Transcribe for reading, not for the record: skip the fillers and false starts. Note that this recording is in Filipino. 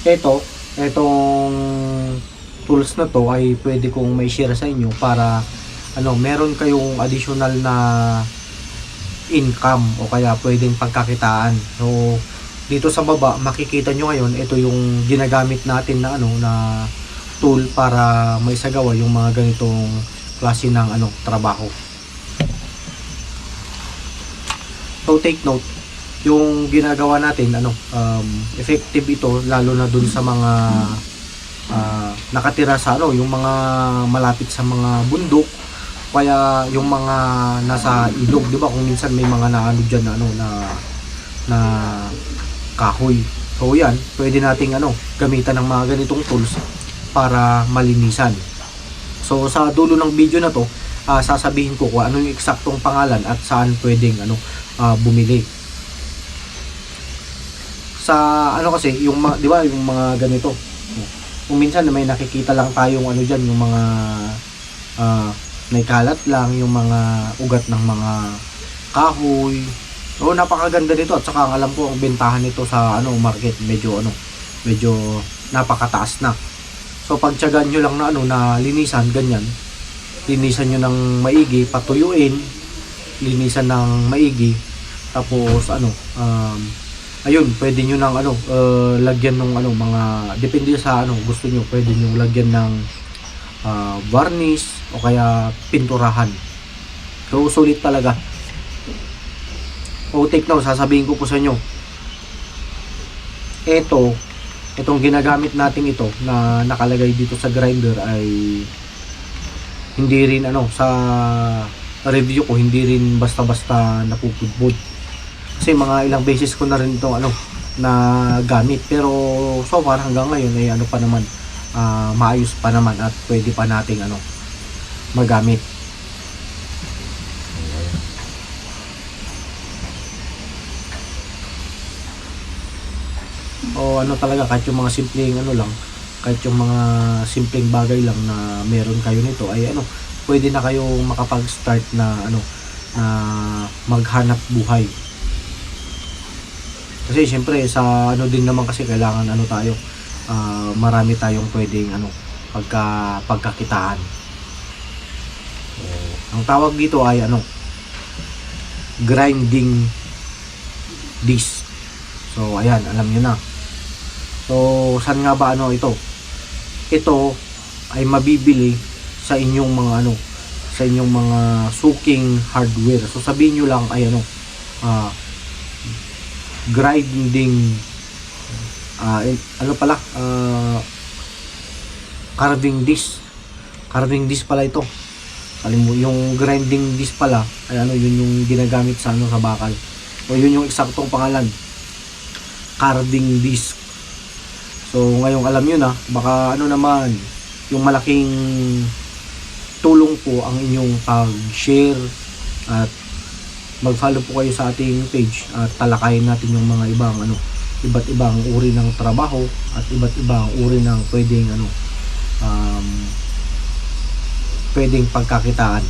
Etong tools na to ay pwede kong may share sa inyo para meron kayong additional na income o kaya pwedeng pagkakitaan. So dito sa baba makikita nyo ngayon, ito yung ginagamit natin na na tool para maisagawa yung mga ganitong klase ng trabaho. So take note, yung ginagawa natin effective ito lalo na dun sa mga nakatira sa yung mga malapit sa mga bundok, kaya yung mga nasa ilog, di ba, kung minsan may mga diyan na kahoy. So yan, pwede nating gamitan ng mga ganitong tools para malinisan. So sa dulo ng video na to, sasabihin ko kung ano yung eksaktong pangalan at saan pwedeng bumili. Sa kasi yung di ba yung mga ganito, kung minsan may nakikita lang tayong diyan, yung mga may kalat lang, yung mga ugat ng mga kahoy. So napakaganda nito, at saka alam ko ang bentahan nito sa market medyo napakataas na. So pagtiyagaan nyo lang na linisan ganyan, linisan nyo ng maigi, patuyuin, linisan ng maigi, tapos ayun, pwede nyo ng lagyan ng mga, depende sa gusto nyo, pwede nyo lagyan ng varnish o kaya pinturahan. So sulit talaga. O take note, sasabihin ko po sa inyo, itong ginagamit natin ito na nakalagay dito sa grinder ay hindi rin sa review ko, hindi rin basta-basta napupudbud. Kasi mga ilang beses ko na rin itong na gamit, pero so far hanggang ngayon ay pa naman, maayos pa naman at pwede pa nating magamit. O talaga, kahit yung mga simpleng lang, kahit yung mga simpleng bagay lang na meron kayo nito ay pwede na kayong makapag-start na na maghanap buhay. Kasi syempre sa din naman kasi kailangan tayo, marami tayong pwedeng pagkakitaan. So, ang tawag dito ay grinding disc. So ayan, alam niyo na. So saan nga ba ito? Ito ay mabibili sa inyong mga sa inyong mga suking hardware. So sabihin niyo lang ay grinding carving disc pala ito. Alam mo, yung grinding disc pala ay yun yung ginagamit sa sa bakal. O yun yung eksaktong pangalan, carving disc. So ngayong alam nyo na, baka naman yung malaking tulong po ang inyong pag-share at mag-follow po kayo sa ating page at talakayin natin yung mga ibang iba't ibang uri ng trabaho at iba't ibang uri ng pwedeng pwedeng pagkakitaan.